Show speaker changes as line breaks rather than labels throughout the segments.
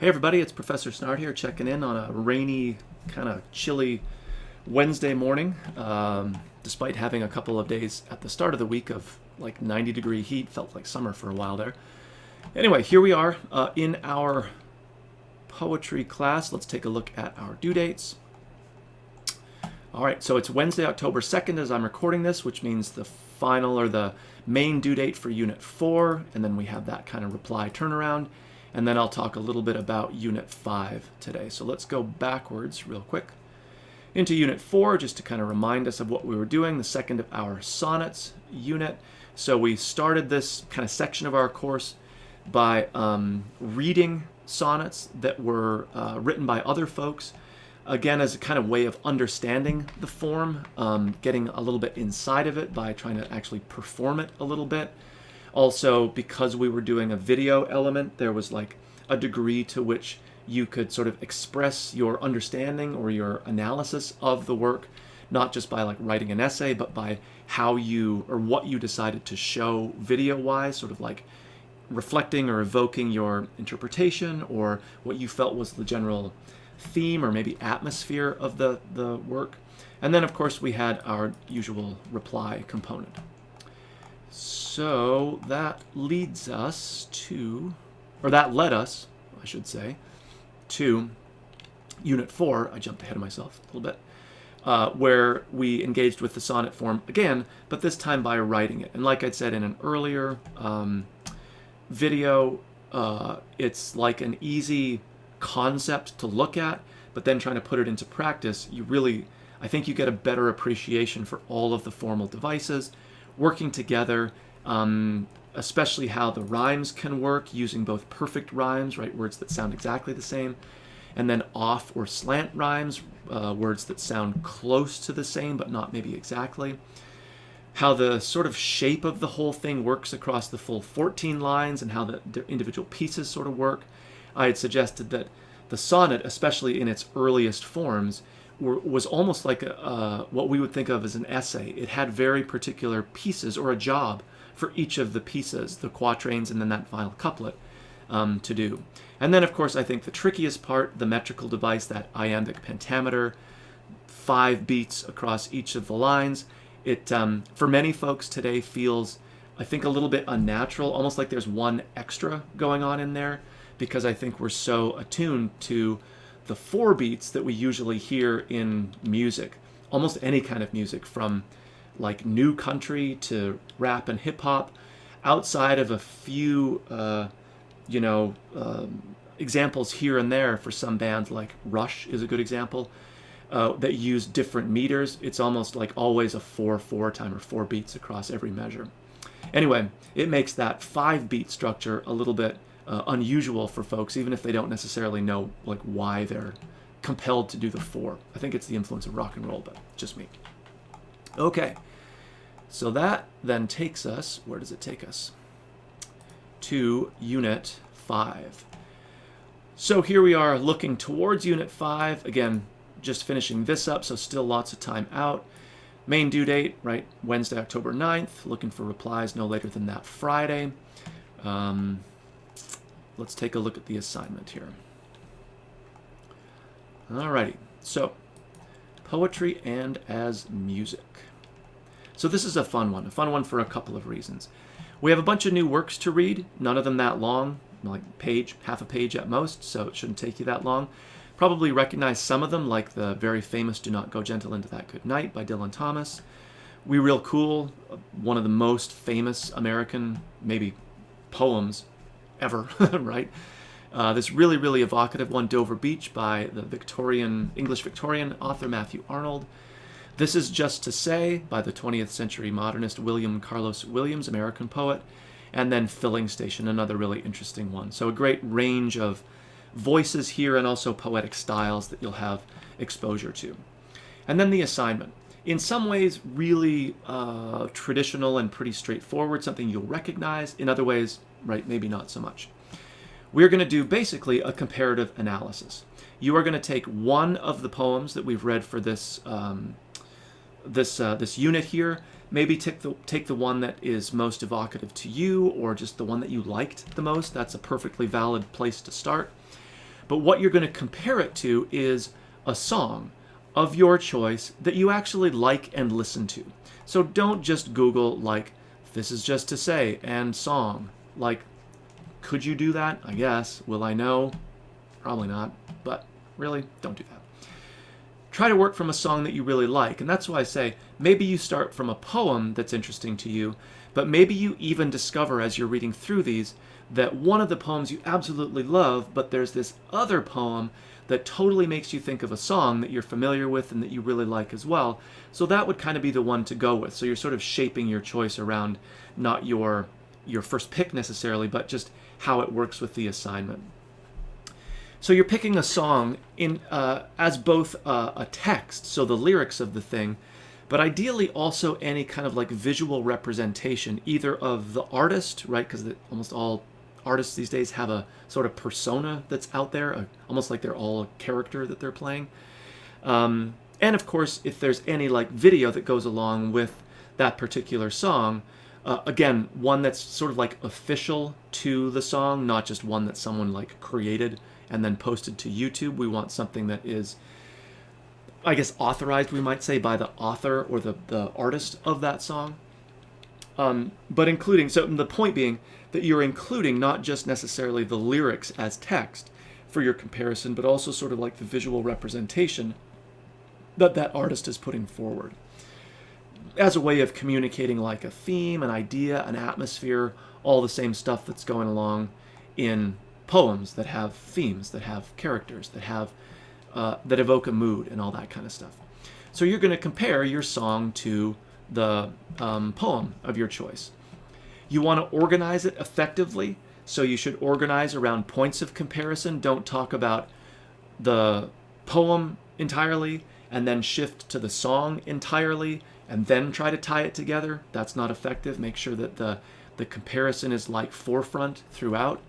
Hey everybody, it's Professor Snart here, checking in on a rainy, kind of chilly Wednesday morning. Despite having a couple of days at the start of the week of like 90-degree heat, felt like summer for a while there. Anyway, here we are in our poetry class. Let's take a look at our due dates. All right, so it's Wednesday, October 2nd as I'm recording this, which means the final or the main due date for Unit 4, and then we have that kind of reply turnaround. And then I'll talk a little bit about Unit 5 today. So let's go backwards real quick into Unit 4, just to kind of remind us of what we were doing, the second of our sonnets unit. So we started this kind of section of our course by reading sonnets that were written by other folks, again, as a kind of way of understanding the form, getting a little bit inside of it by trying to actually perform it a little bit. Also, because we were doing a video element, there was like a degree to which you could sort of express your understanding or your analysis of the work, not just by like writing an essay, but by how you or what you decided to show video-wise, sort of like reflecting or evoking your interpretation or what you felt was the general theme or maybe atmosphere of the work. And then, of course, we had our usual reply component. So that leads us to, or that led us, I should say, to Unit 4. I jumped ahead of myself a little bit, where we engaged with the sonnet form again, but this time by writing it. And like I said in an earlier video, it's like an easy concept to look at, but then trying to put it into practice, I think you get a better appreciation for all of the formal devices working together, especially how the rhymes can work using both perfect rhymes, right, words that sound exactly the same, and then off or slant rhymes, words that sound close to the same but not maybe exactly. How the sort of shape of the whole thing works across the full 14 lines and how the individual pieces sort of work. I had suggested that the sonnet, especially in its earliest forms, was almost like what we would think of as an essay. It had very particular pieces or a job for each of the pieces, the quatrains and then that final couplet to do. And then, of course, I think the trickiest part, the metrical device, that iambic pentameter, 5 beats across each of the lines. It, for many folks today, feels, I think, a little bit unnatural, almost like there's one extra going on in there, because I think we're so attuned to the 4 beats that we usually hear in music, almost any kind of music, from like new country to rap and hip hop, outside of a few, examples here and there for some bands, like Rush is a good example, that use different meters. It's almost like always a 4/4 time or 4 beats across every measure. Anyway, it makes that 5-beat structure a little bit unusual for folks, even if they don't necessarily know like why they're compelled to do the 4. I think it's the influence of rock and roll, but just me. Okay, so that then takes us, where does it take us? To Unit 5. So here we are looking towards Unit 5. Again, just finishing this up, so still lots of time out. Main due date, right, Wednesday, October 9th. Looking for replies no later than that Friday. Let's take a look at the assignment here. Alrighty, so poetry and as music. So this is a fun one for a couple of reasons. We have a bunch of new works to read, none of them that long, like half a page at most, so it shouldn't take you that long. Probably recognize some of them, like the very famous Do Not Go Gentle Into That Good Night by Dylan Thomas. We Real Cool, one of the most famous American, maybe, poems ever, right? This really, really evocative one, Dover Beach, by the English Victorian author Matthew Arnold. This Is Just to Say by the 20th century modernist William Carlos Williams, American poet. And then Filling Station, another really interesting one. So a great range of voices here and also poetic styles that you'll have exposure to. And then the assignment. In some ways, really traditional and pretty straightforward, something you'll recognize. In other ways, right, maybe not so much. We're going to do basically a comparative analysis. You are going to take one of the poems that we've read for this this unit here, maybe take the one that is most evocative to you, or just the one that you liked the most. That's a perfectly valid place to start. But what you're going to compare it to is a song of your choice that you actually like and listen to. So don't just Google, like, "This is just to say," and "song." Like, could you do that? I guess. Will I know? Probably not. But really, don't do that. Try to work from a song that you really like. And that's why I say maybe you start from a poem that's interesting to you, but maybe you even discover as you're reading through these that one of the poems you absolutely love, but there's this other poem that totally makes you think of a song that you're familiar with and that you really like as well. So that would kind of be the one to go with. So you're sort of shaping your choice around not your first pick necessarily, but just how it works with the assignment. So you're picking a song in as both a text, so the lyrics of the thing, but ideally also any kind of like visual representation, either of the artist, right? Because almost all artists these days have a sort of persona that's out there, almost like they're all a character that they're playing. And of course, if there's any like video that goes along with that particular song, again, one that's sort of like official to the song, not just one that someone like created and then posted to YouTube. We want something that is, I guess, authorized, we might say, by the author or the artist of that song. But including, so the point being that you're including not just necessarily the lyrics as text for your comparison, but also sort of like the visual representation that that artist is putting forward as a way of communicating like a theme, an idea, an atmosphere, all the same stuff that's going along in poems that have themes, that have characters, that have that evoke a mood and all that kind of stuff. So you're going to compare your song to the poem of your choice. You want to organize it effectively, so you should organize around points of comparison. Don't talk about the poem entirely and then shift to the song entirely and then try to tie it together. That's not effective. Make sure that the comparison is like forefront throughout.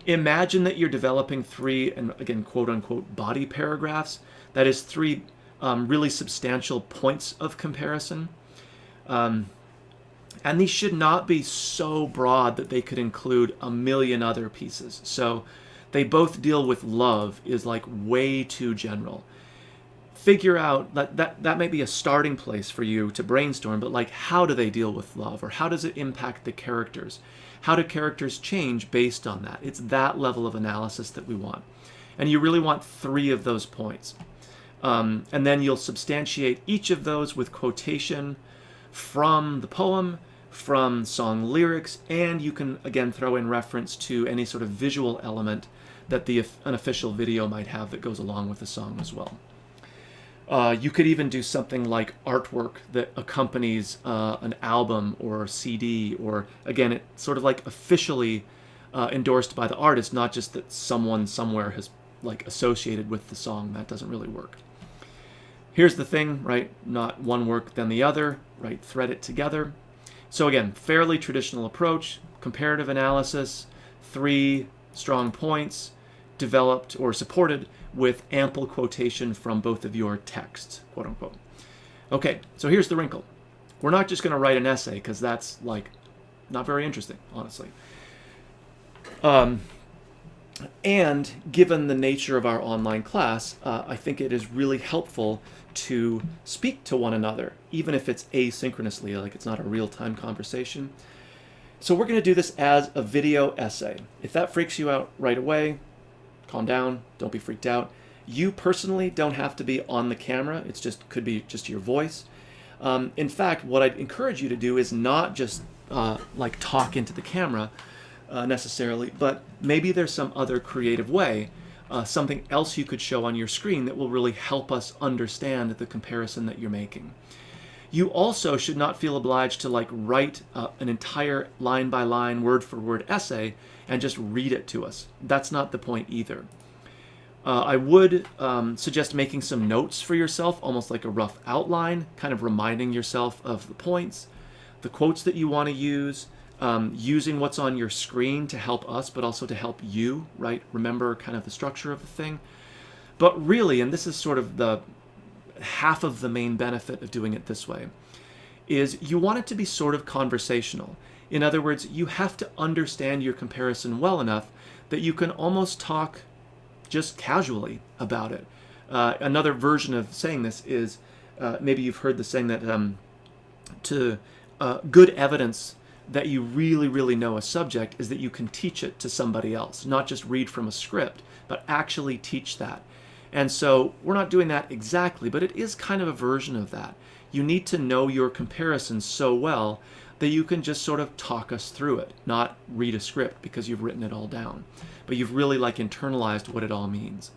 Imagine that you're developing 3, and again, quote unquote, body paragraphs. That is 3 really substantial points of comparison. And these should not be so broad that they could include a million other pieces. So they both deal with love is like way too general. Figure out that may be a starting place for you to brainstorm, but like, how do they deal with love, or how does it impact the characters? How do characters change based on that? It's that level of analysis that we want. And you really want 3 of those points. And then you'll substantiate each of those with quotation from the poem, from song lyrics, and you can again throw in reference to any sort of visual element that an official video might have that goes along with the song as well. You could even do something like artwork that accompanies an album or a CD, or again, it's sort of like officially endorsed by the artist, not just that someone somewhere has like associated with the song. That doesn't really work. Here's the thing, right? Not one work then the other, right? Thread it together. So again, fairly traditional approach, comparative analysis, 3 strong points, developed or supported with ample quotation from both of your texts, quote unquote. Okay, so here's the wrinkle. We're not just going to write an essay, because that's like not very interesting, honestly. And given the nature of our online class, I think it is really helpful to speak to one another, even if it's asynchronously, like it's not a real-time conversation. So we're going to do this as a video essay. If that freaks you out right away, calm down, don't be freaked out. You personally don't have to be on the camera. It's just could be just your voice. In fact, what I'd encourage you to do is not just like talk into the camera necessarily, but maybe there's some other creative way, something else you could show on your screen that will really help us understand the comparison that you're making. You also should not feel obliged to like write an entire line by line, word for word essay and just read it to us. That's not the point either. I would suggest making some notes for yourself, almost like a rough outline, kind of reminding yourself of the points, the quotes that you want to use, using what's on your screen to help us, but also to help you, right? Remember kind of the structure of the thing. But really, and this is sort of the half of the main benefit of doing it this way, is you want it to be sort of conversational. In other words, you have to understand your comparison well enough that you can almost talk just casually about it. Another version of saying this is, maybe you've heard the saying that good evidence that you really, really know a subject is that you can teach it to somebody else, not just read from a script, but actually teach that. And so we're not doing that exactly, but it is kind of a version of that. You need to know your comparisons so well that you can just sort of talk us through it, not read a script because you've written it all down, but you've really like internalized what it all means.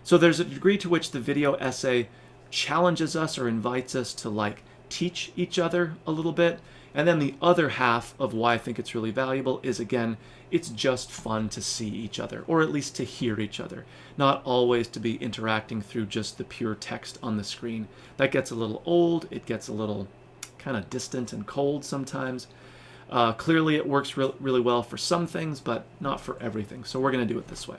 So there's a degree to which the video essay challenges us or invites us to like teach each other a little bit. And then the other half of why I think it's really valuable is, again, it's just fun to see each other, or at least to hear each other, not always to be interacting through just the pure text on the screen. That gets a little old, it gets a little kind of distant and cold sometimes. Clearly it works really well for some things, but not for everything. So we're going to do it this way.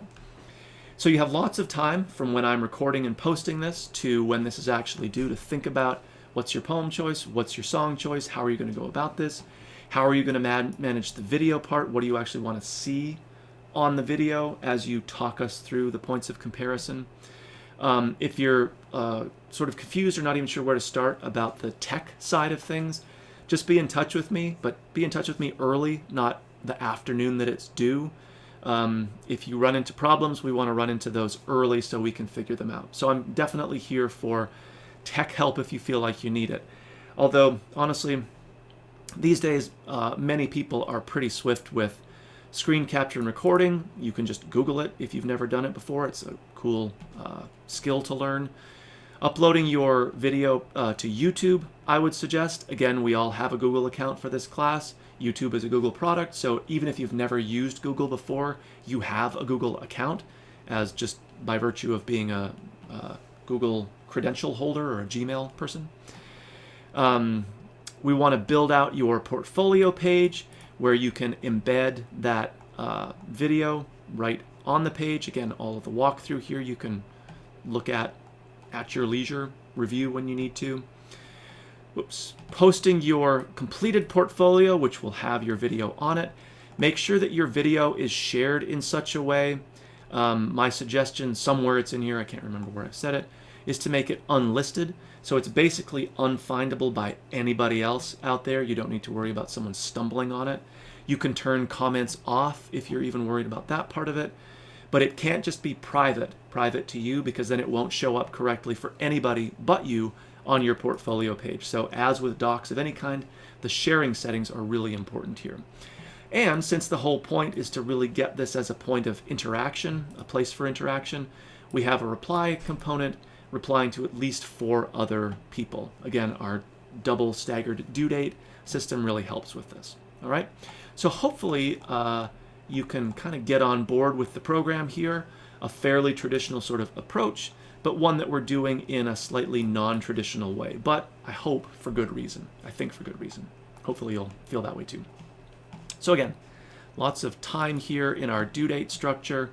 So you have lots of time from when I'm recording and posting this to when this is actually due to think about what's your poem choice, what's your song choice, how are you going to go about this, how are you going to manage the video part, what do you actually want to see on the video as you talk us through the points of comparison. If you're sort of confused or not even sure where to start about the tech side of things, just be in touch with me, but be in touch with me early, not the afternoon that it's due. If you run into problems, we want to run into those early so we can figure them out. So I'm definitely here for tech help if you feel like you need it. Although, honestly, these days, many people are pretty swift with screen capture and recording. You can just Google it if you've never done it before. It's a cool skill to learn. Uploading your video to YouTube, I would suggest. Again, we all have a Google account for this class. YouTube is a Google product, so even if you've never used Google before, you have a Google account, as just by virtue of being a Google credential holder or a Gmail person. We want to build out your portfolio page where you can embed that video right on the page. Again, all of the walkthrough here you can look at your leisure, review when you need to. Posting your completed portfolio, which will have your video on it. Make sure that your video is shared in such a way. My suggestion, somewhere it's in here, I can't remember where I said it, is to make it unlisted. So it's basically unfindable by anybody else out there. You don't need to worry about someone stumbling on it. You can turn comments off if you're even worried about that part of it. But it can't just be private to you, because then it won't show up correctly for anybody but you on your portfolio page. So as with docs of any kind, the sharing settings are really important here. And since the whole point is to really get this as a point of interaction, a place for interaction, we have a reply component replying to at least 4 other people. Again, our double staggered due date system really helps with this. All right, so hopefully you can kind of get on board with the program here, a fairly traditional sort of approach, but one that we're doing in a slightly non-traditional way. But I hope for good reason. I think for good reason. Hopefully you'll feel that way too. So again, lots of time here in our due date structure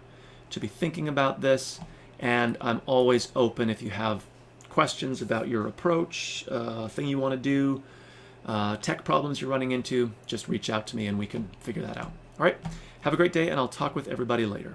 to be thinking about this, and I'm always open if you have questions about your approach, thing you want to do, tech problems you're running into, just reach out to me and we can figure that out. All right, have a great day, and I'll talk with everybody later.